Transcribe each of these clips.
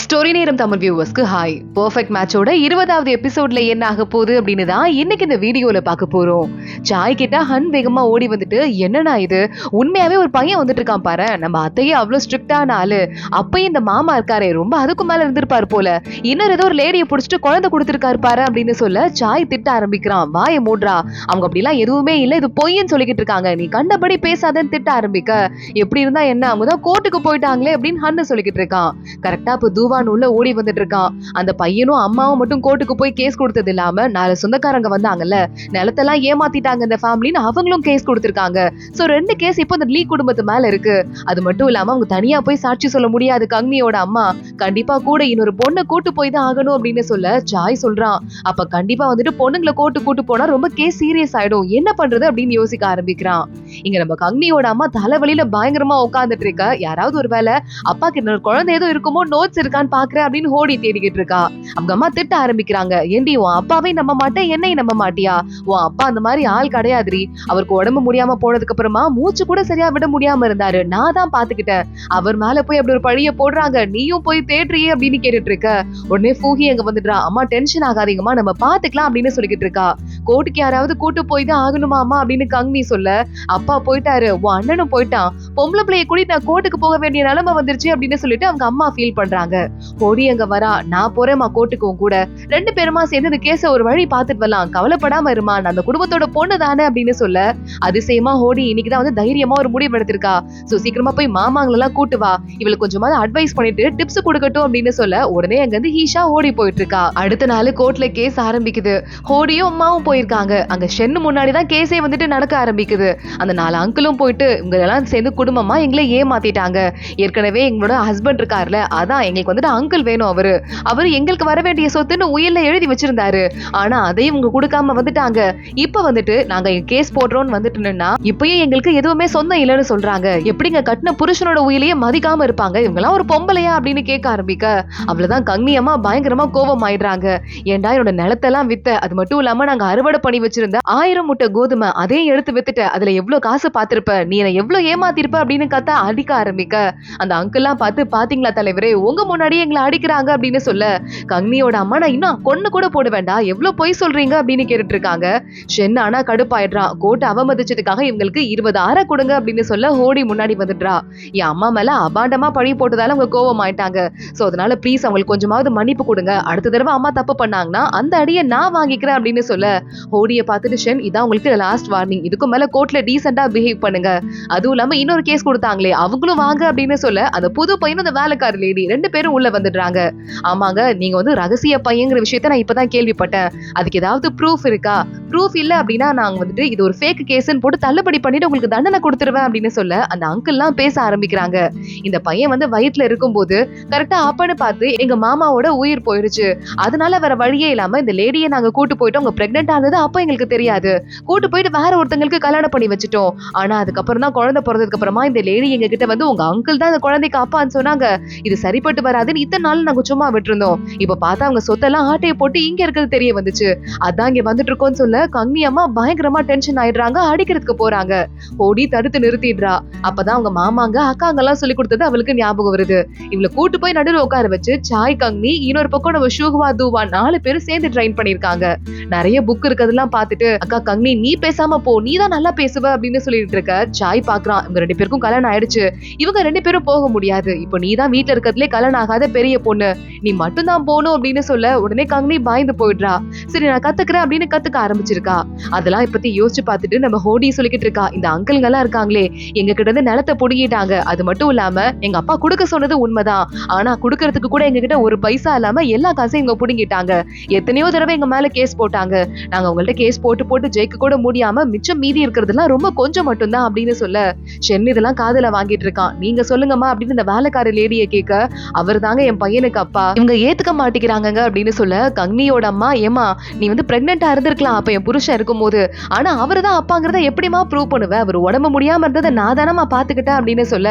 Story நேரம் Tamil வியூவர்ஸ்க்கு hi. Perfect மேட்சோட 20வது எபிசோட்ல என்ன ஆக போகுது அப்படின்னு தான் இன்னைக்கு இந்த வீடியோல பார்க்க போறோம். சாய் கிட்ட ஹன் வேகமா ஓடி வந்துட்டு, என்னன்னா இது உண்மையாவே ஒரு பையன் வந்துட்டு இருக்கான் பாரு, நம்ம அத்தையே அவ்வளவு ஸ்ட்ரிக்டான ஆளு, அப்பயும் இந்த மாமா இருக்காரே ரொம்ப அதுக்கு மேல இருந்திருப்பாரு போல, இன்னொரு ஏதோ ஒரு லேடியை புடிச்சிட்டு குழந்தை கொடுத்திருக்காரு பாரு அப்படின்னு சொல்ல சாய் திட்ட ஆரம்பிக்கிறான். வாயை மூடுறா, அவங்க அப்படிலாம் எதுவுமே இல்ல, இது பொய்ன்னு சொல்லிக்கிட்டு இருக்காங்க, நீ கண்டபடி பேசாதன்னு திட்ட ஆரம்பிக்க. எப்படி இருந்தா என்ன, அவங்க தான் கோர்ட்டுக்கு போயிட்டாங்களே அப்படின்னு ஹன்னு சொல்லிக்கிட்டு இருக்கான். கரெக்டா இப்ப தூவான் உள்ள ஓடி வந்துட்டு இருக்கான். அந்த பையனும் அம்மாவும் மட்டும் கோர்ட்டுக்கு போய் கேஸ் கொடுத்தது இல்லாம 4 சொந்தக்காரங்க வந்தாங்கல்ல, நிலத்தெல்லாம் ஏமாத்திட்டாங்க இந்த ஃபேமிலின்னு அவங்களும் கேஸ் கொடுத்திருக்காங்க. சோ 2 கேஸ் இப்போ இந்த லீ குடும்பத்து மேல இருக்கு. அது மட்டும் இல்லாம அவங்க தனியா போய் சாட்சி சொல்ல முடியாது. கங்னியோட அம்மா கண்டிப்பா கூட இன்னொரு பொண்ணை கூட்டு போய் தான் ஆகணும் அப்படின்னு சொல்ல சாய் சொல்றான். அப்ப கண்டிப்பா வந்துட்டு பொண்ணுங்களை கோர்ட்டு கூட்டு போனா ரொம்ப கேஸ் சீரியஸ் ஆயிடும், என்ன பண்றது அப்படின்னு யோசிக்க ஆரம்பிக்கிறான். இங்க நம்ம கங்னியோட அம்மா தலைவலியில பயங்கரமா உட்கார்ந்துட்டு இருக்க. யாராவது ஒரு வேலை அப்பாக்கு இன்னொரு குழந்தை ஏதோ இருக்குமோ, நோட்ஸ் இருக்கான்னு பாக்குறேன் அப்படின்னு ஓடி தேடிக்கிட்டு இருக்கா. அவங்க அம்மா திட்ட ஆரம்பிக்கிறாங்க. ஏண்டி உன் அப்பாவே நம்ப மாட்டேன், என்னை நம்ப மாட்டியா, உன் அப்பா அந்த மாதிரி ஆள் கிடையாதுரி, அவருக்கு உடம்பு முடியாம போனதுக்கு அப்புறமா மூச்சு கூட சரியா விட முடியாம இருந்தாரு, நான் தான் பாத்துக்கிட்டேன், அவர் மேல போய் அப்படி ஒரு பழிய போடுறாங்க, நீயும் போய் தேடுறியே அப்படின்னு கேட்டுட்டு இருக்க. உடனே ஃபூஹி அங்க வந்துடுறா. அம்மா டென்ஷன் ஆகாதீங்கம்மா, நம்ம பாத்துக்கலாம் அப்படின்னு சொல்லிக்கிட்டு இருக்கா. கோர்ட்டுக்கு யாராவது கூட்டு போய் தான் ஆகணுமா அம்மா அப்படின்னு கங்னி சொல்ல, அப்பா போயிட்டாரு, உன் அண்ணனும் போயிட்டான், பொம்பளை பிள்ளைய கூட்டிட்டு நான் கோர்ட்டுக்கு போக வேண்டிய நிலைமை வந்துருச்சு அப்படின்னு சொல்லிட்டு அவங்க அம்மா ஃபீல் பண்றாங்க. ஓடி அங்க வரா. நான் போறேம்மா கோர்ட்டுக்கு உன் கூட, 2 பேருமா சேர்ந்து இந்த கேஸ ஒரு வழி பாத்துட்டு வரலாம், கவலைப்படாம இருமா, நான் அந்த குடும்பத்தோட பொண்ணு தானே அப்படின்னு சொல்ல, அதிசயமா ஓடி இன்னைக்குதான் வந்து தைரியமா ஒரு முடிவு எடுத்திருக்கா. சோ சீக்கிரமா போய் மாமாங்களெல்லாம் கூட்டு வா, இவளுக்கு கொஞ்சமா அட்வைஸ் பண்ணிட்டு டிப்ஸ் கொடுக்கட்டும் அப்படின்னு சொல்ல, உடனே அங்க இருந்து ஹீஷா ஓடி போயிட்டு இருக்கா. அடுத்த நாள் கோர்ட்ல கேஸ் ஆரம்பிக்குது. ஹோடியும் அம்மாவும் போயிருக்காங்க. அங்க ஷென்னு முன்னாடிதான் கேஸே வந்துட்டு நடக்க ஆரம்பிக்குது. அந்த 4 அங்கிளும் போயிட்டு, இவங்க எல்லாம் சேர்ந்து குடும்பமா எங்களை ஏமாத்திட்டாங்க, ஏற்கனவே எங்களோட ஹஸ்பண்ட் இருக்காருல, அதான் எங்களுக்கு வந்துட்டு அங்கிள் வேணும், அவரு எங்களுக்கு வர வேண்டிய சொத்துன்னு உயில்ல எழுதி வச்சிருந்தாரு, ஆனா அதையும் உங்க கொடுக்காம வந்துட்டாங்க, இப்ப வந்துட்டு நாங்க கேஸ் போடுறோம்னு வந்துட்டுன்னா இப்பயும் எங்களுக்கு எதுவுமே சொந்தம் இல்லைன்னு சொல்றாங்க, எப்படிங்க கட்டின புருஷனோட உயிலையே மதிக்காம இருப்பாங்க, இவங்கெல்லாம் ஒரு பொம்பளையா அப்படின்னு கேட்க ஆரம்பிக்க. அவ்வளவுதான் கங்னி அம்மா பயங்கரமா கோபம் ஆயிடுறாங்க. ஏன்டா என்னோட நிலத்தெல்லாம் வித்த, அது மட்டும் இல்லாம நாங்க அறுவடை பண்ணி வச்சிருந்த 1000 மூட்டை கோதுமை அதையும் எடுத்து வித்துட்ட, அதுல எவ்வளவு காசு பாத்திருப்ப, நீ என்ன எவ்வளவு ஏமாத்திருப்ப அப்படின்னு கத்தா அடிக்க ஆரம்பிக்க. அந்த அங்கிள் எல்லாம் பார்த்து, பாத்தீங்களா தலைவரே, உங்க முன்னாடியே எங்களை அடிக்கிறாங்க அப்படின்னு சொல்ல, கங்னியோட அம்மா நான் இன்னும் கொன்னு கூட போட வேண்டாம், எவ்வளவு பொய் சொல்றீங்க அப்படின்னு கேட்டுட்டு இருக்காங்க. ஷென் ஆனா கடுப்பாயிடுறான். கோட்டை அவமதிச்சதுக்காக இவங்களுக்கு 20 ஆற கொடுங்க அப்படின்னு சொல்ல ஓடி முன்னாடி வந்துடுறா. என் அம்மா மேல அபாண்டமா பழி போட்டதால அவங்க கோவம் ஆயிட்டாங்க, சோ அதனால ப்ளீஸ் அவங்களுக்கு கொஞ்சமாவது மன்னிப்பு கொடுங்க, அடுத்த தடவை அம்மா தப்பு பண்ணாங்கன்னா அந்த அடியை நான் வாங்கிக்கிறேன் அப்படின்னு சொல்ல, ஹோடியை பார்த்துட்டு ஷென், இதான் உங்களுக்கு லாஸ்ட் வார்னிங், இதுக்கு மேல கோர்ட்ல டீசெண்டா பிஹேவ் பண்ணுங்க, அதுவும் இல்லாம இன்னொரு கேஸ் கொடுத்தாங்களே அவங்களும் வாங்க அப்படின்னு சொல்ல, அந்த புது பையனும் அந்த வேலைக்கார லேடி 2 பேரும் உள்ள வந்துடுறாங்க. ஆமாங்க, நீங்க வந்து ரகசிய பையங்கிற விஷயத்த நான் இப்பதான் கேள்விப்பட்டேன், அதுக்கு ஏதாவது ப்ரூஃப் இருக்கா, ப்ரூஃப் இல்ல அப்படின்னா நாங்க வந்துட்டு இது ஒரு ஃபேக் கேஸ்ன்னு போட்டு தள்ளுபடி பண்ணிட்டு உங்களுக்கு தண்டனை கொடுத்துருவேன் அப்படின்னு சொல்ல, அந்த அங்கிள் எல்லாம் பேச ஆரம்பிக்கிறாங்க. இந்த பையன் வந்து வயிற்றுல இருக்கும்போது கரெக்டா அப்பன்னு பார்த்து எங்க மாமாவோட உயிர் போயிருச்சு, அதனால வேற வழியே இல்லாம இந்த லேடியை நாங்க கூட்டு போயிட்டு அவங்க பிரெக்னென்ட் ஆனது அப்ப எங்களுக்கு தெரியாது, கூட்டு போயிட்டு வேற ஒருத்தங்களுக்கு கல்யாணம் பண்ணி வச்சுட்டோம், ஆனா அதுக்கப்புறம் தான் குழந்தை பிறந்ததுக்கு அப்புறமா இந்த லேடி எங்க கிட்ட வந்து உங்க அங்கிள் தான் இந்த குழந்தைக்கு அப்பான்னு சொன்னாங்க, இது சரிப்பட்டு வராதுன்னு இத்தனை நாள் நாங்க சும்மா விட்டுருந்தோம், இப்ப பார்த்தா அவங்க சொத்தெல்லாம் ஆட்டையை போட்டு இங்க இருக்கிறது தெரிய வந்துச்சு, அதான் இங்க வந்துட்டு இருக்கோம்னு சொல்ல, கங்னி அம்மா பயங்கரமா டென்ஷன் ஆயிடுறாங்க, அடிக்கிறதுக்கு போறாங்க. ஓடி தடுத்து நிறுத்திடுறா. அப்பதான் அவங்க மாமாங்க அக்காங்க எல்லாம் சொல்லி கொடுத்தது அவளுக்கு ஞாபகம் வருது. இவளை கூட்டு போய் நடுவில் உட்கார வச்சு சாய், கங்னி, இன்னொரு பக்கம் நம்ம ஷூஹுவா தூவா 4 பேரும் சேர்ந்து ட்ரைன் பண்ணிருக்காங்க. நிறைய புக் இருக்கிறதெல்லாம் பார்த்துட்டு, அக்கா கங்னி நீ பேசாம போ, நீ தான் நல்லா பேசுவ அப்படின்னு சொல்லிட்டு இருக்க. சாய் பாக்குறான், இவங்க 2 பேருக்கும் கல்யாணம் ஆயிடுச்சு, இவங்க 2 பேரும் போக முடியாது, இப்போ நீ தான் வீட்டுல இருக்கிறதுலே கல்யாணம் ஆகாத பெரிய பொண்ணு, நீ மட்டும் தான் போகணும் அப்படின்னு சொல்ல, உடனே கங்னி பயந்து போயிடுறா. சரி நான் கத்துக்கிறேன் அப்படின்னு கத்துக்க ஆரம்பிச்சிருக்கா. அதெல்லாம் இப்பத்தி யோசிச்சு பார்த்துட்டு நம்ம ஹோடி சொல்லிக்கிட்டு இருக்கா, இந்த அங்கிள்ங்க எல்லாம் இருக்காங்களே எங்க கிட்ட இருந்து நிலத்தை புடுங்கிட்டாங்க, அது மட்டும் இல்லாம எங்க அப்பா கொடுக்க சொன்னது உண்மைதான், ஆனா குடுக்கறதுக்கு கூட எங்க கிட்ட ஒரு பைசா இல்லாம எல்லா காசையும் இவங்க புடுங்கிட்டாங்க, எத்தனையோ தடவை எங்க மேல கேஸ் போட்டாங்க, நாங்க உங்கள்ட்ட கேஸ் போட்டு ஜெயிக்க கூட முடியாம மிச்சம் மீதி இருக்கிறதுலாம் ரொம்ப கொஞ்சம் மட்டும்தான் அப்படின்னு சொல்ல, ஷென் இதெல்லாம் காதுல வாங்கிட்டு இருக்கான். நீங்க சொல்லுங்கம்மா அப்படின்னு இந்த வேலைக்கார லேடியை கேட்க, அவர் தாங்க என் பையனுக்கு அப்பா, இவங்க ஏத்துக்க மாட்டேங்கிறாங்க அப்படின்னு சொல்ல, கங்னியோட அம்மா, ஏமா நீ வந்து பிரெக்னெண்டா இருந்திருக்கலாம் அப்ப என் புருஷன் இருக்கும்போது, ஆனா அவரு தான் அப்பாங்கிறத எப்படிமா ப்ரூவ் பண்ணுவ, அவர் உடம்பு முடியாம இருந்ததை நான் தானமா பாத்துக்கிட்டேன் அப்படின்னு சொல்ல,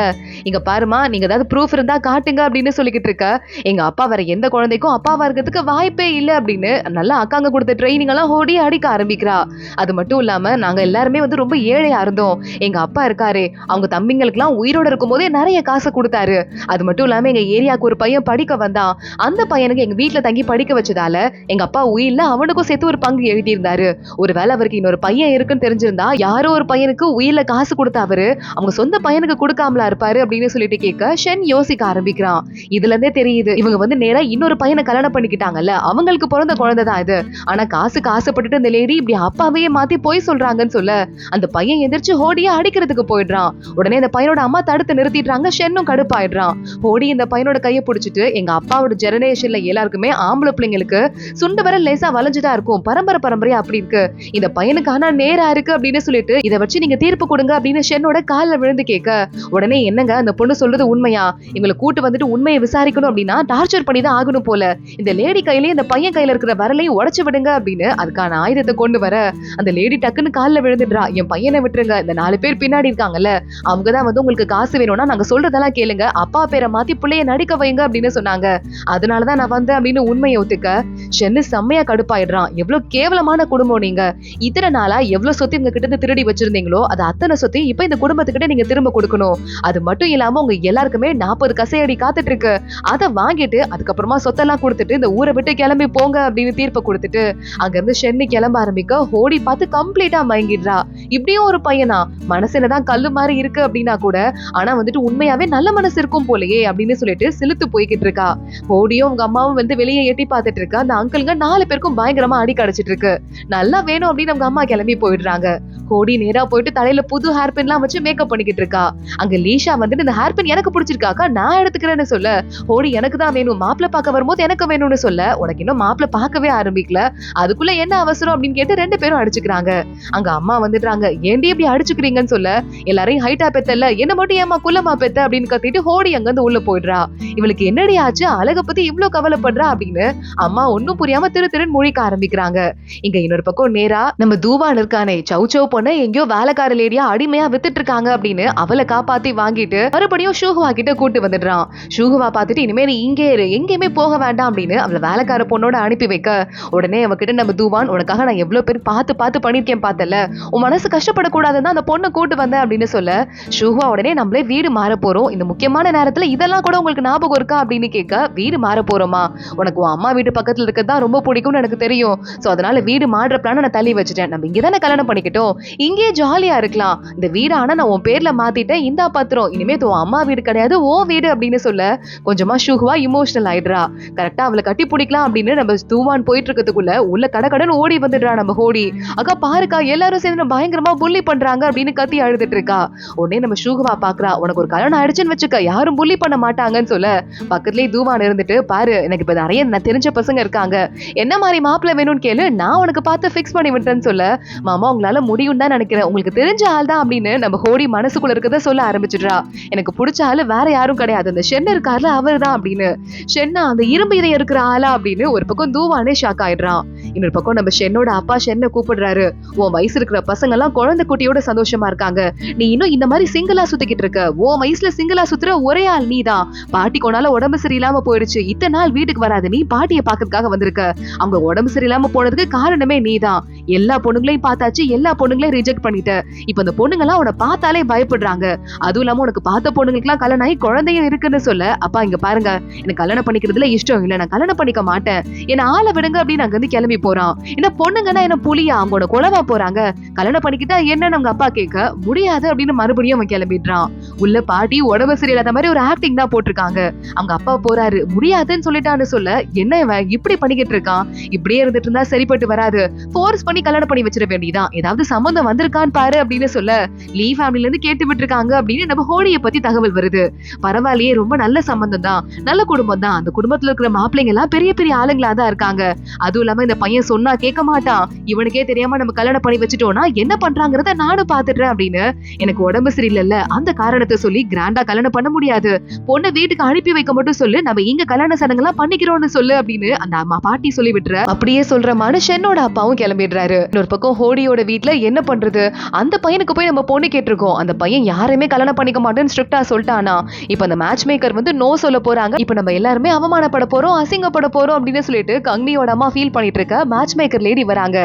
இங்க பாருமா நீங்க ஏதாவது ப்ரூஃப் இருந்தா காட்டுங்க அப்படின்னு சொல்லிக்கிட்டு இருக்க. எங்க அப்பா வேற எந்த குழந்தைக்கும் அப்பாவா இருக்கிறதுக்கு வாய்ப்பே இல்லை அப்படின்னு நல்லா அக்காங்க கொடுத்த ட்ரைனிங் எல்லாம் ஓடி அடிக்க ஆரம்பிக்கிறா. அது மட்டும் இல்லாம நாங்க எல்லாருமே வந்து ரொம்ப ஏழையா இருந்தோம், எங்க அப்பா இருக்காரு அவங்க தம்பிங்களுக்கு எல்லாம் உயிரோட இருக்கும் போதே நிறைய காசு கொடுத்தாரு, அது மட்டும் இல்லாம எங்க ஏரியாவுக்கு ஒரு பையன் படிக்க வந்தான். அந்த பையனுக்கு எங்க வீட்டுல தங்கி படிக்க வச்சதால எங்க அப்பா உயில்ல அவனுக்கும் சேர்த்து ஒரு பங்கு எழுதியிருந்தாரு. ஒருவேளை அவருக்கு இன்னொரு பையன் இருக்குன்னு தெரிஞ்சிருந்தா யாரோ ஒரு பையனுக்கு உயில்ல காசு கொடுத்த அவரு அவங்க சொந்த பையனுக்கு கொடுக்காமலா இருப்பாரு அப்படின்னு சொல்லிட்டு கேட்க ஷென் யோசிக்க ஆரம்பிக்கிறான். இதுல இருந்தே தெரியுது இவங்க நேரா இன்னொரு பையனை கல்யாணம் பண்ணிக்கிட்டாங்கல்ல, அவங்களுக்கு பிறந்த குழந்தைதான் இது. ஆனா காசுக்கு ஆசைப்பட்டுட்டு இந்த லேடி இப்படி அப்பாவையே மாத்தி போய் சொல்றாங்கன்னு சொல்ல அந்த பையன் எதிர்த்து ஹோடியை அடிக்கிறதுக்கு போயிடுறான். உடனே இந்த பையனோட அம்மா தடுத்து நிறுத்திடுறாங்க. ஷென்னும் கடுப்பாயிடுறான். ஹோடி இந்த பையனோட கையை பிடிச்சிட்டு எங்க அப்பாவோட ஜெனரேஷன்ல எல்லாருக்குமே ஆம்பளை பிள்ளைங்களுக்கு சுண்டு வர லேசா வளைஞ்சுதான் இருக்கும், பரம்பரையா அப்படி இருக்கு, இந்த பையனுக்கு ஆனா நேரா இருக்கு அப்படின்னு சொல்லிட்டு இதை வச்சு நீங்க தீர்ப்பு கொடுங்க அப்படின்னு ஷென்னோட கால்ல விழுந்து கேட்க உடனே என்னங்க அந்த பொண்ணு சொல்றது உண்மையா, எங்களை கூட்டு வந்துட்டு உண்மையை விசாரிக்கணும் அப்படின்னா டார்ச்சர் பண்ணி தான் ஆகணும் போல, இந்த லேடி கையில இந்த பையன் கையில இருக்கிற வரலையும் உடைச்சு விடுங்க அப்படின்னு அதுக்கான ஆயுதத்தை கொண்டு வர அந்த லேடி டக்குன்னு கால்ல விழுந்துடுறா. என் பையனை விட்டுருங்க, இந்த 4 பேர் பின்னாடி இருக்காங்கல்ல அவங்கதான் உங்களுக்கு காசு வேணும்னா நாங்க சொல்றதெல்லாம் கேளுங்க, அப்பா பேரை மாத்தி பிள்ளைய நடிக்க வைங்க அப்படின்னு சொன்னாங்க, அதனாலதான் நான் வந்தேன் அப்படின்னு உண்மையை ஒத்துக்க ஷென்னு செம்மையா கடுப்பாயிடுறான். எவ்வளவு கேவலமான குடும்பம் நீங்க, இத்தனை நாளா எவ்வளவு சொத்து இவங்க கிட்ட இருந்து திருடி வச்சிருந்தீங்களோ அது அத்தனை சொத்து இப்ப இந்த குடும்பத்துக்கிட்ட நீங்க திரும்ப கொடுக்கணும், அது மட்டும் இல்லாம உங்க எல்லாருக்குமே 40 கசையடி காத்துட்டு இருக்கு, அதை வாங்கிட்டு அதுக்கப்புறமா சொத்தெல்லாம் கொடுத்துட்டு இந்த ஊரை விட்டு கிளம்பி போங்க அப்படின்னு தீர்ப்பு கொடுத்துட்டு அங்க இருந்து ஷென்னு கிளம்ப ஆரம்பிக்க ஹோடி பார்த்து கம்ப்ளீட்டா மயங்கிடுறா. இப்படியும் ஒரு பையனா, மனசுலதான் கல்லு மாதிரி இருக்கு அப்படின்னா கூட ஆனா உண்மையாவே நல்ல மனசு இருக்கும் போலயே அப்படின்னு சொல்லிட்டு சிலுத்து போய்கிட்டு இருக்கா. ஹோடியும் உங்க அம்மாவும் வெளியே எட்டி பார்த்துட்டு இருக்கா. அந்த அங்கிள்ங்க 4 பேருக்கும் பயங்கரமா அடி கிடைச்சிட்டு இருக்கு. நல்லா வேணும் அப்படின்னு அவங்க அம்மா கிளம்பி போயிடுறாங்க. ஹோடி நேரா போயிட்டு தலையில புது ஹேர் பின் எல்லாம் வச்சு மேக்கப் பண்ணிக்கிட்டு இருக்கா. அங்க லீஷா இந்த ஹேர் பின் எனக்கு பிடிச்சிருக்காக்கா நான் எடுத்துக்கிறேன்னு சொல்ல ஹோடி எனக்கு தான் வேணும், மாப்பிள்ள பார்க்க வரும்போது எனக்கு வேணும்னு சொல்ல உனக்கு இன்னும் மாப்பிள்ள பார்க்கவே ஆரம்பிக்கல, அதுக்குள்ள என்ன அவசரம் அப்படின்னு கேட்டு 2 பேரும் அடிச்சுக்கிறாங்க. அங்க அம்மா வந்துடுறாங்க. ஏண்டி இப்படி அடிச்சுக்கிறீங்கன்னு சொல்ல எல்லாரையும் ஹைட்டா பெத்தல்ல என்ன மட்டும் ஏமா குள்ளமா பெத்த அப்படின்னு கத்திட்டு ஹோடி அங்க இருந்து உள்ள போயிடுறா. இவளுக்கு என்னடி ஆச்சு, அழக பத்தி இவ்வளவு கவலைப்படுறா அப்படின்னு அம்மா ஒன்னும் புரியாம திருன்னு முழிக்க ஆரம்பிக்கிறாங்க. இங்க இன்னொரு பக்கம் நேரா நம்ம தூவான் இருக்கானே, சௌ பொண்ணு எங்கயோ வேலைக்கார லேடியா அடிமையா வித்துட்டு இருக்காங்க அப்படின்னு அவளை காப்பாத்தி வாங்கிட்டு மறுபடியும் ஷூஹுவா கிட்ட கூட்டு வந்துடுறான். ஷூஹுவா பார்த்துட்டு இனிமே நீ இங்கே இரு, எங்கேயுமே போக வேண்டாம் அப்படின்னு அவளை வேலைக்கார பொண்ணோட அனுப்பி வைக்க உடனே அவகிட்ட நம்ம தூவான் உனக்காக நான் எவ்வளவு பேர் பார்த்து பண்ணிருக்கேன் பார்த்தல, உன் மனசு கஷ்டப்படக்கூடாதுன்னு அந்த பொண்ணை கூட்டு வந்தேன் அப்படின்னு சொல்ல ஷூஹுவா உடனே நம்மளே வீடு மாற போறோம், இந்த முக்கியமான நேரத்துல இதெல்லாம் கூட உங்களுக்கு ஞாபகம் இருக்கா அப்படின்னு கேட்க வீடு மாற போறோமா, உனக்கு உன் அம்மா வீட்டு பக்கத்துல இருக்கிறதா ரொம்ப பிடிக்கும்னு எனக்கு தெரியும், சோ அதனால வீடு மாறுற பிளான நான் தள்ளி வச்சுட்டேன், நம்ம இங்கதானே கல்யாணம் பண்ணிக்கிட்டோம், இங்கே ஜாலியா இருக்கலாம், இந்த வீடு ஆனா நான் உன் பேர்ல மாத்திட்டேன், இந்தா பத்திரம், இனிமே உன் அம்மா வீடு கிடையாது ஓ வீடு அப்படின்னு சொல்ல கொஞ்சமா ஷூஹுவா இமோஷனல் ஆயிடுறா. கரெக்டா அவளை கட்டி பிடிக்கலாம் அப்படின்னு நம்ம தூவான் போயிட்டு இருக்கிறதுக்குள்ள உள்ள கடகடன் ஓடி வந்துடுறா நம்ம ஹோடி. அக்கா பாருக்கா எல்லாரும் சேர்ந்து பயங்கரமா புள்ளி பண்றாங்க அப்படின்னு கத்தி அழுதுட்டு இருக்கா. உடனே நம்ம ஷூஹுவா பாக்குறா, உனக்கு ஒரு கல்யாணம் ஆயிடுச்சுன்னு வச்சுக்க யாரும் புள்ளி பண்ண மாட்டாங்கன்னு சொல்ல பக்கத்துலயே தூவான் இருந்துட்டு பாரு எனக்கு இப்ப நிறைய தெரிஞ்ச பசங்க இருக்காங்க, என்ன மாதிரி மாப்பிள்ள வேணும்னு கேளு, நான் உனக்கு பார்த்து பிக்ஸ் பண்ணி விட்டேன்னு சொல்ல மாமா உங்களால முடியும் தான் நினைக்கிறேன், உங்களுக்கு தெரிஞ்ச ஆள் தான் அப்படின்னு நம்ம ஹோடி மனசுக்குள்ள இருக்கத சொல்ல ஆரம்பிச்சிடுறா. எனக்கு பிடிச்ச ஆளு வேற யாரும் கிடையாது, அந்த ஷென் இருக்காருல அவர் தான் அப்படின்னு. ஷென்னா அந்த இரும்பு இதயம் இருக்கிற ஆளா அப்படின்னு ஒரு பக்கம் தூவானே ஷாக் ஆயிடுறான். இன்னொரு பக்கம் நம்ம ஷென்னோட அப்பா ஷென்னை கூப்பிடுறாரு, உன் வயசு இருக்கிற பசங்க எல்லாம் குழந்தை குட்டியோட சந்தோஷமா இருக்காங்க, நீ இன்னும் இந்த மாதிரி சிங்கிளா சுத்திக்கிட்டு இருக்க, உன் வயசுல சிங்கிளா சுத்துற ஒரே ஆள் நீ தான், பாட்டி கொண்டால உடம்பு சரியில்லாம போயிடுச்சு, இத்தனை நாள் வீட்டுக்கு வராது, நீ பாட்டியை பாக்கிறதுக்காக வந்திருக்க, அவங்க உடம்பு சரியில்லாம போனதுக்கு காரணமே நீ தான், எல்லா பொண்ணுங்களையும் பார்த்தாச்சு எல்லா பொண்ணுங்களையும் ரிஜெக்ட் பண்ணிட்ட, இப்ப இந்த பொண்ணுங்க எல்லாம் உன்னை பார்த்தாலே பயப்படுறாங்க, அதுவும் இல்லாம உனக்கு பார்த்த பொண்ணுங்களுக்கு எல்லாம் கல்யாணம் ஆகி குழந்தையும் இருக்குன்னு சொல்ல அப்பா இங்க பாருங்க எனக்கு கல்யாணம் பண்ணிக்கிறதுல இஷ்டம் இல்ல, நான் கல்யாணம் பண்ணிக்க மாட்டேன், என்ன ஆளை விடுங்க அப்படின்னு அங்க இருந்து கிளம்பி போறான். என்ன பொண்ணுங்கன்னா என்ன புலியா அவங்களோட குலவா போறாங்க, கல்யாணம் பண்ணிக்கிட்டா என்ன நம்ம அப்பா கேட்க முடியாது அப்படின்னு மறுபடியும் அவன் கிளம்பிடுறான். உள்ள பாட்டி உடம்பு சரியில்லாத மாதிரி ஒரு ஆக்டிங் தான் போட்டிருக்காங்க. அவங்க அப்பா போறாரு, முடியாதுன்னு சொல்லிட்டான்னு சொல்ல என்ன இவன் இப்படி பண்ணிக்கிட்டு இருக்கான், இப்படியே இருந்துட்டு இருந்தா சரிப்பட்டு வராது, போர்ஸ் பண்ணி கல்யாணம் பண்ணி வச்சிட வேண்டியதான், ஏதாவது சம்பந்தம் வந்திருக்கான்னு பாரு அப்படின்னு சொல்ல லீ ஃபேமிலில இருந்து கேட்டு விட்டுருக்காங்க அப்படின்னு நம்ம ஹோடிய பத்தி தகவல் வருது. பரவாயில்லையே ரொம்ப நல்ல சம்பந்தம் தான், நல்ல குடும்பம் தான், அந்த குடும்பத்துல இருக்கிற மாப்பிள்ளைங்க எல்லாம் பெரிய பெரிய ஆளுங்களா தான் இருக்காங்க, அதுவும் இல்லாம இந்த பையன் சொன்னா கேட்க மாட்டான், இவனுக்கே தெரியாம நம்ம கல்யாணம் பண்ணி வச்சுட்டோம்னா என்ன பண்றாங்கிறத நானும் பாத்துட்டேன் அப்படின்னு எனக்கு உடம்பு சரியில்லைல்ல அந்த காரணத்தை சொல்லி கிராண்டா கல்யாணம் பண்ண முடியாது, பொண்ணை வீட்டுக்கு அனுப்பி வைக்க மட்டும் சொல்லு, நம்ம இங்க கல்யாண சடங்கெல்லாம் பண்ணிக்கிறோம்னு சொல்லு அப்படின்னு அந்த அம்மா பாட்டி சொல்லி விட்டுற. அப்படியே சொல்ற மனுஷனோட அப்பாவும் கிளம்பிடுறாரு. ஆரம்பிச்சிடுறாரு. இன்னொரு பக்கம் ஹோடியோட வீட்டுல என்ன பண்றது, அந்த பையனுக்கு போய் நம்ம பொண்ணு கேட்டிருக்கோம், அந்த பையன் யாருமே கல்யாணம் பண்ணிக்க மாட்டேன்னு ஸ்ட்ரிக்டா சொல்லிட்டானா. இப்ப அந்த மேட்ச் மேக்கர் வந்து நோ சொல்ல போறாங்க. இப்ப நம்ம எல்லாருமே அவமானப்பட போறோம், அசிங்கப்பட போறோம் அப்படின்னு சொல்லிட்டு கங்னியோட அம்மா ஃபீல் பண்ணிட்டு இருக்க மேட்ச் மேக்கர் லேடி வராங்க.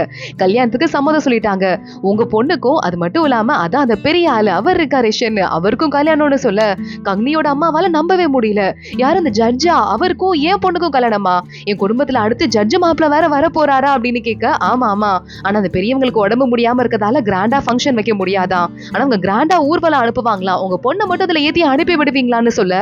கல்யாணத்துக்கு சம்மதம் சொல்லிட்டாங்க, உங்க பொண்ணுக்கும். அது மட்டும் இல்லாம அதான் அந்த பெரிய ஆளு அவர் இருக்காரு ஷென், அவருக்கும் கல்யாணம்னு சொல்ல கங்னியோட அம்மாவால நம்பவே முடியல. யார் அந்த ஜட்ஜா, அவருக்கும் என் பொண்ணுக்கும் கல்யாணமா, என் குடும்பத்துல அடுத்து ஜட்ஜ் மாப்பிள்ள வேற வர போறாரா அப்படின்னு கேட்க, ஆமா ஆமா, ஆனா அந்த பெரியவங்களுக்கு உடம்பு முடியாம இருக்கதால கிராண்டா ஃபங்க்ஷன் வைக்க முடியாதான், ஆனா உங்க கிராண்டா ஊர்வலம் அனுப்புவாங்களா, உங்க பொண்ணை மட்டும் அதுல ஏத்தி அனுப்பி விடுவீங்களான்னு சொல்ல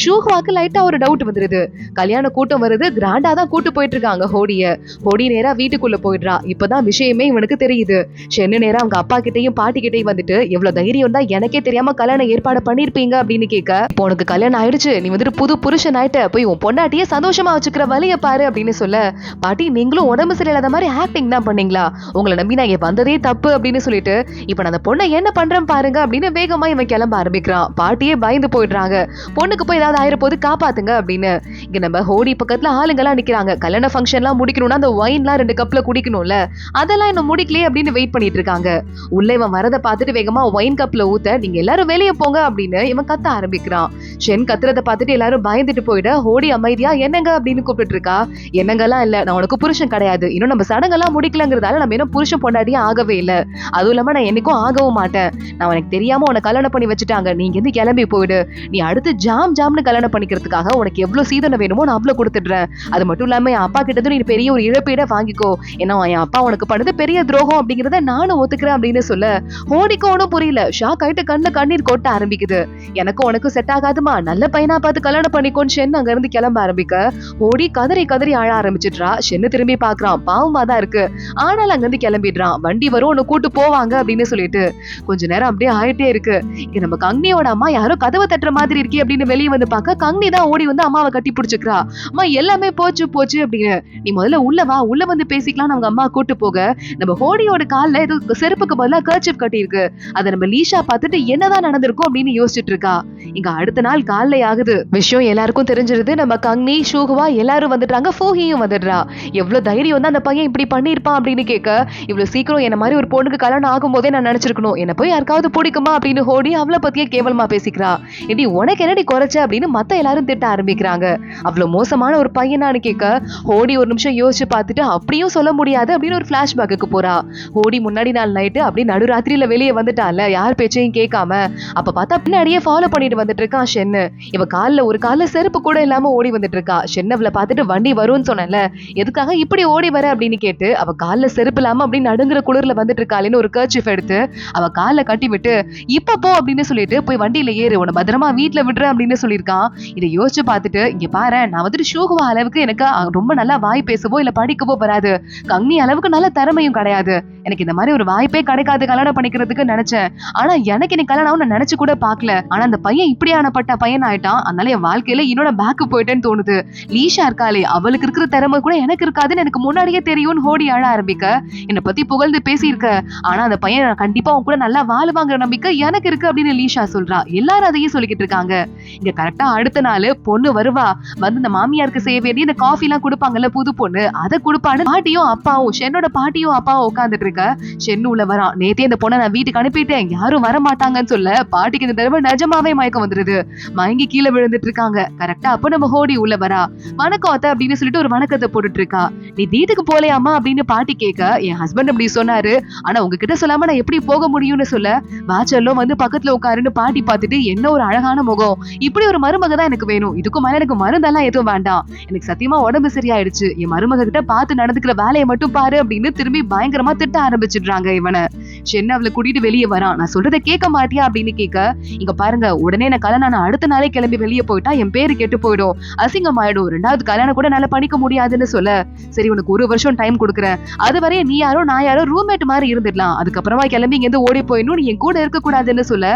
ஷூஹ்வாக்கு லைட்டா ஒரு டவுட் வந்துருது. கல்யாண கூட்டம் வருது, கிராண்டா தான் கூட்டு போயிட்டு இருக்காங்க ஹோடிய. ஹோடி நேரா வீட்டுக்குள்ள போயிடுறா. இப்பதான் விஷயமே இவனுக்கு தெரியுது. ஷென்னு நேரா அவங்க அப்பா கிட்டையும் பாட்டி கிட்டையும் வந்துட்டு, எவ்வளவு தைரியம் தான் எனக்கே தெரியாம கல்யாணம் ஏற்பாடு பண்ணிருப்பீங்க அப்படின்னு கேட்க, இப்போ உனக்கு கல்யாணம் ஆயிடுச்சு, நீ வந்துட்டு புது புருஷன் ஆயிட்ட, போய் உன் பொண்டாட்டியே சந்தோஷமா வச்சுக்கிற வழிய பாரு அப்படின்னு சொல்ல, பாட்டி நீங்களும் உடம்பு சரியில்லாத மாதிரி ஆக்டிங் தான் பண்ணீங்களா, உங்களை நம்பி நான் இங்க வந்ததே தப்பு அப்படின்னு சொல்லிட்டு, இப்ப நான் அந்த பொண்ணை என்ன பண்றேன் பாருங்க அப்படின்னு வேகமா இவன் கிளம்ப ஆரம்பிக்கிறான். பாட்டியே பயந்து போயிடுறாங்க, பொண்ணுக்கு போய் ஏதாவது ஆயிரப்போது காப்பாத்துங்க அப்படின்னு. இங்க நம்ம ஹோடி பக்கத்துல ஆளுங்கெல்லாம் நிக்கிறாங்க. கல்யாண ஃபங்க்ஷன்லாம் முடிக்கணும்னா அந்த ஒயின்லாம் 2 கப்ல குடிக்கணும்ல, அதெல்லாம் இன்னும் முடிக்கலையே அப்படின்னு வெயிட் பண்ணிட்டு இருக்காங்க. உள்ள இவன் வரத பார்த்துட்டு வேகமா ஒயின் கப்ல ஊத்த, நீங்க எல்லாரும் வெளியே போங்க அப்படின்னு இவன் கத்த ஆரம்பிக்கிறான். ஷென் கத்துறத பார்த்துட்டு எல்லாரும் பயந்துட்டு போயிட, ஹோடி அமைதியா என்னங்க அப்படின்னு கூப்பிட்டு இருக்கா. என்னங்கெல்லாம் இல்ல, நான் உனக்கு புருஷன் கிடையாது, இன்னும் நம்ம சடங்கெல்லாம் முடிக்கலங்கிறதால நம்ம இன்னும் புருஷன் பொண்டாட்டியே ஆகவே இல்ல, அதுவும் இல்லாம நான் என்னைக்கும் ஆகவும் மாட்டேன், நான் உனக்கு தெரியாம உன்னை கல்யாணம் பண்ணி வச்சுட்டாங்க, நீங்க இருந்து கிளம்பி போயிடு, நீ அடுத்து ஜாம்னு கல்யாணம் பண்ணிக்கிறதுக்காக உனக்கு எவ்வளவு சீதனம் வேணுமோ நான் அவ்வளவு கொடுத்துடுறேன், அது மட்டும் இல்லாம என் அப்பா கிட்ட நீ பெரிய ஒரு இழப்பீட வாங்கிக்கோ, ஏன்னா என் அப்பா உனக்கு பண்ணது பெரிய துரோகம் அப்படிங்கறத நானும் ஒத்துக்கிறேன் அப்படின்னு சொல்ல, ஹோடிக்கு ஒன்னும் புரியல, ஷாக் ஆயிட்டு கண்ணுல கண்ணீர் கொட்ட ஆரம்பிக்குது. எனக்கும் உனக்கும் செட் ஆகாதுமா, நல்ல பையனா பார்த்து கல்யாணம் பண்ணிக்கோன்னு ஷென் அங்க இருந்து கிளம்ப ஆரம்பிக்க, ஹோடி கதறி கதறி அழ ஆரம்பிச்சிடுறா. ஷென்னு திரும்பி பாக்குறான், பாவமா தான் இருக்கு, ஆனாலும் அங்க இருந்து கிளம்பிடுறான். வண்டி வரும், உன்னை கூட்டு போவாங்க அப்படின்னு சொல்லிட்டு கொஞ்ச நேரம் அப்படியே ஆயிட்டே இருக்கு. இங்க நம்ம கங்னியோட அம்மா யாரோ கதவை தட்டுற மாதிரி இருக்கே அப்படின்னு வெளியே வந்து பார்க்க, கங்னி தான் ஓடி வந்து அம்மாவை கட்டி பிடிச்சுக்கிறா. அம்மா எல்லாமே போச்சு போச்சு அப்படின்னு, நீ முதல்ல உள்ள வா, உள்ள வந்து பேசிக்கலாம் அவங்க அம்மா கூட்டு போக, நம்ம ஹோடியோட கால்ல ஏதோ செருப்புக்கு பதிலா கர்ச்சிப் கட்டி இருக்கு, அதை நம்ம லீஷா பார்த்துட்டு என்னதான் நடந்திருக்கும் அப்படின்னு யோசிச்சுட்டு இருக்கா. இங்க அடுத்த நாள் காலைல ஆகுது. விஷயம் எல்லாருக்கும் தெரிஞ்சிருது. நம்ம கங்னி ஷூஹ்வா எல்லாரும் வந்துட்டாங்க, ஃபோஹியும் வந்துடுறா. எவ்வளவு தைரியம் தான் அந்த பையன் இப்படி பண்ணிருப்பான் அப்படின்னு கேட்க, இவ்வளவு சீக்கிரம் என்ன மாதிரி ஒரு பொண்ணுக்கு கல்யாணம் ஆகும் போதே நான் நினைச்சிருக்கணும், என்ன போய் யாருக்காவது பிடிக்குமா அப்படின்னு ஹோடி அவளை பத்தியே கேவலமா பேசிக்கிறா. இடி உனக்கு என்னடி குறைச்ச அப்படின்னு மத்த எல்லாரும் திட்ட ஆரம்பிக்கிறாங்க. அவ்வளவு மோசமான ஒரு பையனான்னு கேட்க, ஹோடி ஒரு நிமிஷம் யோசிச்சு பார்த்துட்டு அப்படியும் சொல்ல முடியாது அப்படின்னு ஒரு பிளாஷ்பேக்கு போறா. ஹோடி முன்னாடி நாள் நைட்டு அப்படி நடுராத்திரியில வெளியே வந்துட்டால, யார் பேச்சையும் கேட்காம. அப்ப பார்த்தா பின்னாடியே ஃபாலோ பண்ணிட்டு வந்துட்டு இருக்கான் ஷென்னு. இவ ஒரு கால்ல செருப்பு கூட இல்லாம ஓடி வந்துட்டு இருக்கா. ஷென் அவளை பார்த்துட்டு வண்டி வரும்னு சொன்னல, எதுக்காக இப்படி ஓடி வர அப்படின்னு கேட்டு, அவ கால்ல செருப்பு இல்லாம அப்படி நடுங்குற குளிர்ல வந்துட்டு இருக்காளேன்னு ஒரு கர்ச்சிஃப் எடுத்து அவ கால்ல கட்டி விட்டு, இப்ப போ அப்படின்னு சொல்லிட்டு போய் வண்டியில ஏறு, உன்னை பத்திரமா வீட்டுல விடுற அப்படின்னு சொல்லியிருக்கான். இதை யோசிச்சு பார்த்துட்டு, இங்க பாரு, நான் வந்துட்டு ஷூஹ்வா அளவுக்கு எனக்கு ரொம்ப நல்லா வாய் பேசவோ இல்ல படிக்கவோ வராது, கங்னி அளவுக்கு நல்ல திறமையும் கிடையாது, எனக்கு இந்த மாதிரி ஒரு வாய்ப்பே கிடைக்காது கல்யாணம் பண்ணிக்கிறதுக்கு நினைச்சேன், ஆனா எனக்கு நீ கல்யாணம் நான் நினைச்சு கூட பாக்கல, ஆனா அந்த பையன் இப்படியானப்பட்ட பையன் ஆயிட்டான், அதனால என் வாழ்க்கையில என்னோட பேக்கு போயிட்டேன்னு தோணுது, லீஷா இருக்காளே அவளுக்கு இருக்கிற திறமை கூட எனக்கு இருக்காதுன்னு எனக்கு முன்னாடியே தெரியும்னு ஹோடி அழ ஆரம்பிக்க, என்னை பத்தி புகழ்ந்து பேசியிருக்க, ஆனா அந்த பையன் கண்டிப்பா உன் கூட நல்லா வாழுவாங்கிற நம்பிக்கை எனக்கு இருக்கு அப்படின்னு லீஷா சொல்றா. எல்லாரும் அதையும் சொல்லிக்கிட்டு இருக்காங்க. இங்க கரெக்டா அடுத்த நாள் பொண்ணு வருவா. வந்து இந்த மாமியாருக்கு செய்ய வேண்டிய இந்த காஃபி எல்லாம் கொடுப்பாங்கல்ல புது பொண்ணு, அதை கொடுப்பான்னு பாட்டியும் அப்பாவும் ஷென்னோட பாட்டியும் அப்பாவும் உட்காந்துட்டு இருக்க. ஷென்னு உள்ள வரான். நேத்தே இந்த பொண்ணை நான் வீட்டுக்கு அனுப்பிட்டேன், யாரும் வர மாட்டாங்கன்னு சொல்ல, பாட்டிக்கு இந்த தடவை நிஜமாவே மயக்கம் வந்துருது. மயங்கி கீழே விழுந்துட்டு இருக்காங்க. கரெக்டா அப்ப நம்ம ஹோடி உள்ள வரா. வணக்கம் அத்தை அப்படின்னு சொல்லிட்டு ஒரு வணக்கத்தை போட்டுட்டு இருக்கா. நீ வீட்டுக்கு போலையாமா அப்படின்னு பாட்டி கேட்க, என் ஹஸ்பண்ட் அப்படி சொன்னாரு, ஆனா உங்ககிட்ட சொல்லாம நான் எப்படி போக முடியும்னு சொல்ல, வாச்சல்லும் வந்து பக்கத்துல உட்காருன்னு பாட்டி பார்த்துட்டு, என்ன ஒரு அழகான முகம், இப்படி ஒரு மருமக தான் எனக்கு வேணும், இதுக்கும் மேல எனக்கு மருந்தெல்லாம் எதுவும் வேண்டாம், எனக்கு சத்தியமா உடம்பு சரியாயிடுச்சு, என் மருமக கிட்ட பார்த்து நடந்துக்கிற வேலையை மட்டும் பாரு அப்படின்னு திரும்பி பயங்கரமா திட்ட ஆரம்பிச்சிடுறாங்க இவனை. ஷென் அவளை கூட்டிட்டு வெளியே வரான். நான் சொல்றதை கேட்க மாட்டியா அப்படின்னு கேட்க, இங்க பாருங்க, உடனே நான் கல்யாணம் அடுத்த நாளே கிளம்பி வெளியே போயிட்டா என் பேரு கெட்டு போயிடும், அசிங்கமாயிடும், 2வது கல்யாணம் கூட என்னால பண்ணிக்க முடியாதுன்னு சொல்ல, சரி உனக்கு 1 வருஷம் டைம் கொடுக்குறேன், அது வரைய நீ யாரோ நான் யாரோ ரூம்மேட் மாதிரி இருந்துடலாம், அதுக்கப்புறமா கிளம்பி இங்க இருந்து ஓடி போயிடணும், நீ என் கூட இருக்க கூடாதுன்னு சொல்ல,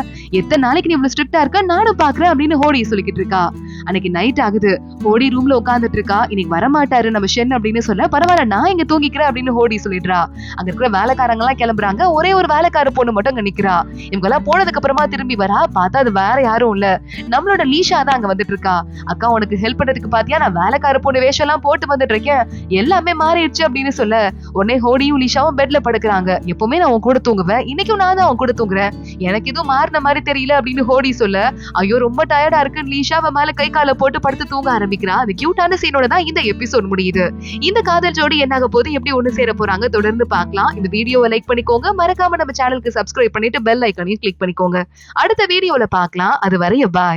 எத்தனை நாளைக்கு நீ இவ்வளவு ஸ்ட்ரிக்டா இருக்க நானும் பாக்குறேன் அப்படின்னு ஹோடி சொல்லிக்கிட்டு இருக்கா. அன்னைக்கு நைட் ஆகுது. ஹோடி ரூம்ல உட்காந்துட்டு இருக்கா. இன்னைக்கு வரமாட்டாரு நம்ம ஷென் அப்படின்னு சொல்ல, பரவாயில்ல நான் இங்க தூங்கிக்கிறேன் அப்படின்னு ஹோடி சொல்லிடுறா. அங்க இருக்கிற வேலைக்காரங்க எல்லாம் கிளம்புறாங்க. ஒரே ஒரு வேலைக்கார பொண்ணு மட்டும் அங்க நிக்கிறா. இவங்க எல்லாம் போனதுக்கு அப்புறமா திரும்பி வரா. பார்த்தா அது வேற யாரும் இல்ல, நம்மளோட லீஷா தான் அங்க வந்துட்டு இருக்கா. அக்கா உனக்கு ஹெல்ப் பண்றதுக்கு பாத்தியா, நான் வேலைக்கார பொண்ணு வேஷம் எல்லாம் போட்டு வந்துட்டு இருக்கேன், எல்லாமே மாறிடுச்சு அப்படின்னு சொல்ல உடனே ஹோடியும் லீஷாவும் பெட்ல படுக்கிறாங்க. எப்பவுமே நான் உன் கூட தூங்குவேன், இன்னைக்கும் நான் தான் உன் கூட தூங்குறேன், எனக்கு எதுவும் மாறின மாதிரி தெரியல அப்படின்னு ஹோடி சொல்ல, ஐயோ ரொம்ப டயர்டா இருக்குன்னு லீஷா அவ மேல கை காலை போட்டு படுத்து தூங்க ஆரம்பிக்கிறா. அது கியூட்டான சீனோட தான் இந்த எபிசோட் முடியுது. இந்த காதல் ஜோடி என்னாக போது, எப்படி ஒண்ணு சேர போறாங்க, தொடர்ந்து பார்க்கலாம். இந்த வீடியோவை லைக் பண்ணிக்கோங்க, மறக்காம நம்ம சேனலுக்கு சப்ஸ்கிரைப் பண்ணிட்டு பெல் ஐகானையும் கிளிக் பண்ணிக்கோங்க. அடுத்த வீடியோல பார்க்கலாம். அது வரைய பாய்.